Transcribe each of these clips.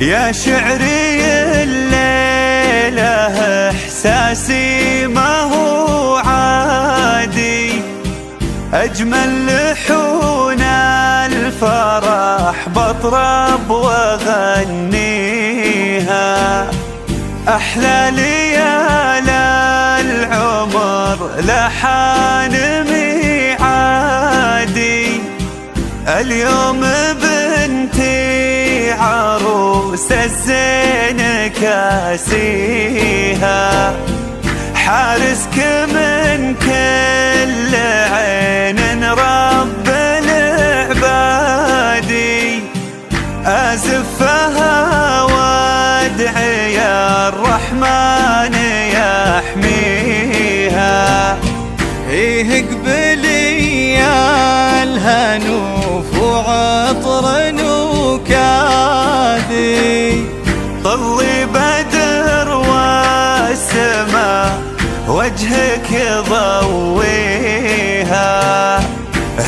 يا شعري الليلة إحساسي ما هو عادي، أجمل لحون الفرح بطرب وأغنيها، أحلى ليال العمر لحان ميعادي، اليوم بنتي عروس الزين كاسيها، حارسك من كل عين رب العبادي، أزفها وادعي يا الرحمن يحميها. إيه قبلي يا الهنوف وعطر نكادي، طلي بدر والسماء وجهك يضويها،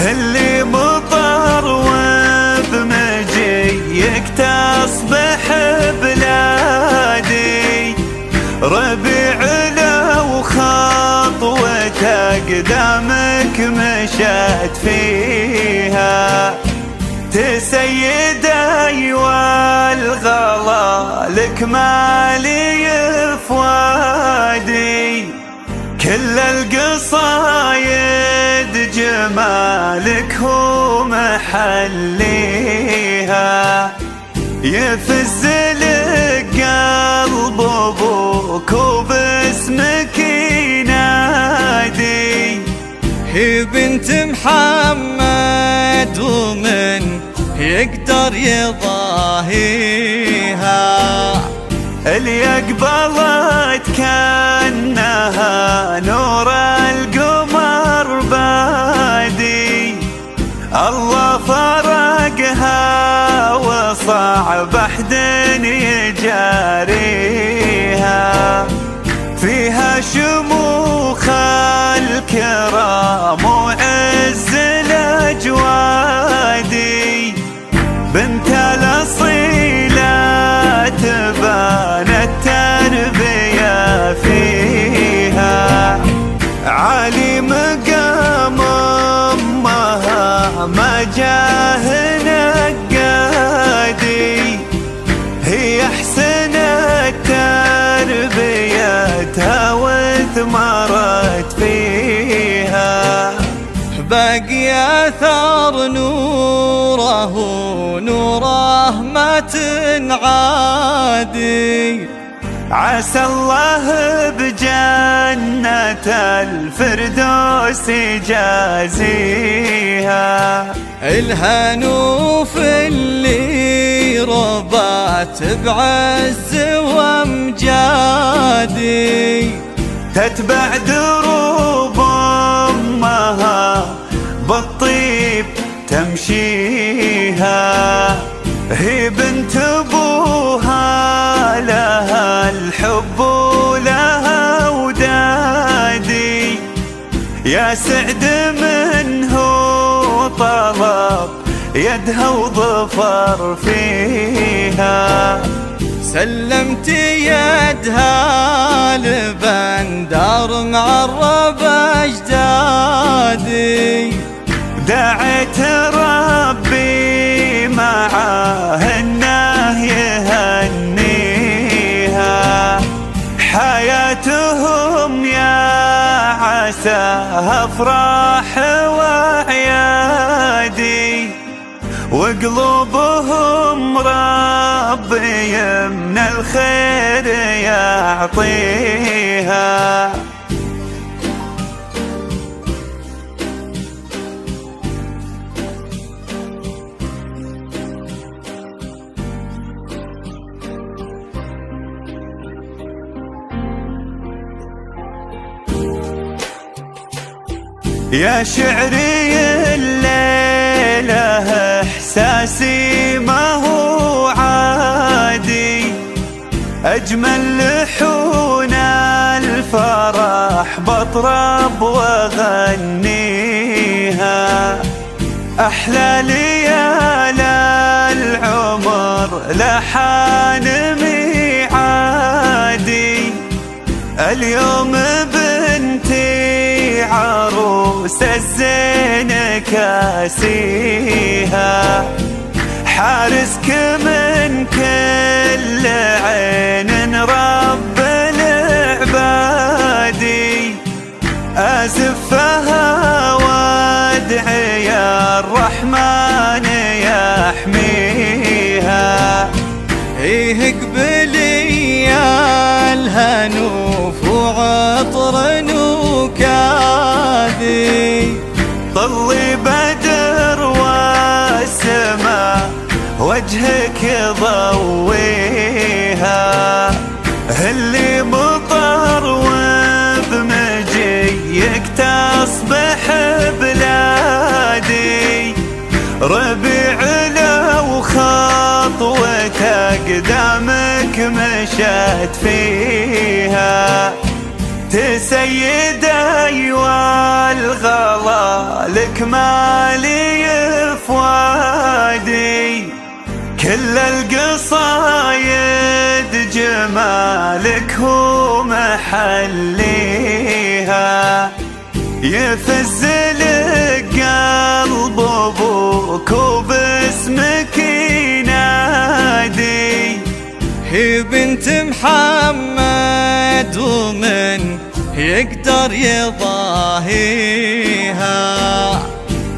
اللي مطر وبمجيك تصبح بلادي، ربيع لو خطوة قدامك مشت فيها، تسيدي والغلا لك مالي فؤادي، كل القصايد جمالك هو محليها، يفز لك قلب ابوك وباسمك ينادي، هي بنت محمد ومن يقدر يضاهيها، اللي قبلت كأنها نور القمر بادي، الله فرقها وصعب أحد يجاريها، فيها شموخ الكرام وعز الأجوادي، بنت الأصيلة تبان التربية فيها، عالي مقام أمها ما جاه نقادي، هي أحسن تربيتها وثمرت فيها، باقي أثر نوره نوره ما تنعادي، عسى الله بجنة الفردوس يجازيها، الهنوف اللي ربات بعز وامجادي، تتبع درب أمها بالطيب تمشيها، هي بنت أبوها لها الحب ولها ودادي، يا سعد منه طلب يدها وظفر فيها، سلمت يدها لبندر معرب أجدادي، دعيت ربي معاه انه يهنيها، حياتهم يا عساها افراح وعيادي، وقلوبهم ربي من الخير يعطيها. يا شعري الليلة إحساسي ما هو عادي، أجمل لحون الفرح بطرب وأغنيها، أحلى ليال العمر لحان ميعادي، اليوم بنتي عروس الزين كاسيها، حارسك من كل عين رب العبادي، أزفها وادعي يا الرحمن يحميها. إيه قبلي يا الهنوف وعطر نكادي، طلي بدر والسماء وجهك ضويها، اللي مطر وبمجيك تصبح بلادي، ربيع لو خطوة قدامك مشت فيها، تسيدي والغلا لك مالي فوادي، كل القصايد جمالك هو محليها، يفز لك قلب ابوك وباسمك ينادي، هي بنت محمد ومن يقدر يضاهيها،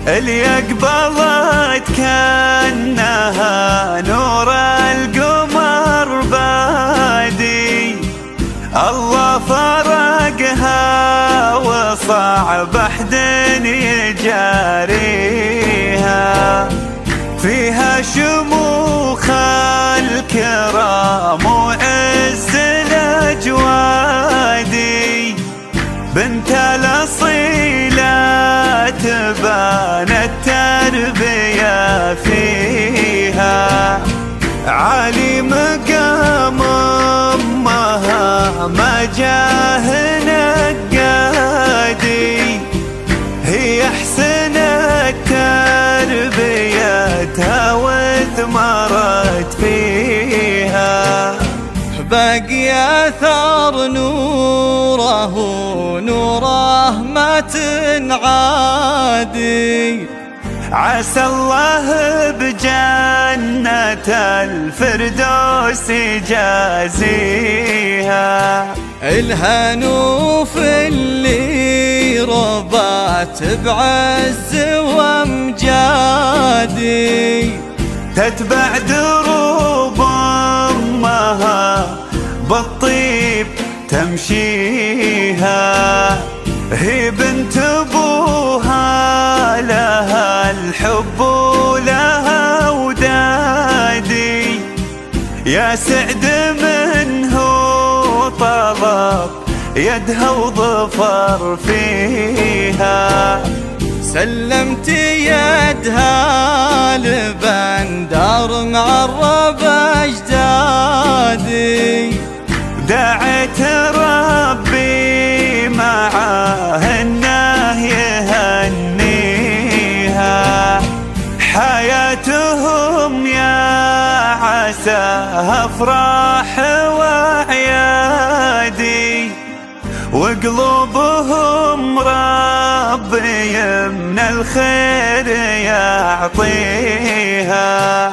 اللي قبلت كأنها نور القمر بادي، الله فرقها وصعب أحد يجاريها، فيها شموخ الكرام وعز الأجوادي، بنت الأصيلة تبان التربية فيها، عالي مقام أمها ما جاه نقادي، هي أحسن تربيتها وثمرت فيها، باقي أثر نوره نوره ما تنعادي، عسى الله بجنة الفردوس يجازيها، الهنوف اللي ربات بعز وامجادي، تتبع درب امها بالطيب تمشيها، هي بنت ابوها لها الحب ولها ودادي، يا سعد منه طلب يدها وظفر فيها، سلمت يدها لبندر معرب أجدادي، دعيت ربي معاه انه يهنيها، حياتهم يا عساها افراح وعيادي، وقلوبهم ربي من الخير يعطيها،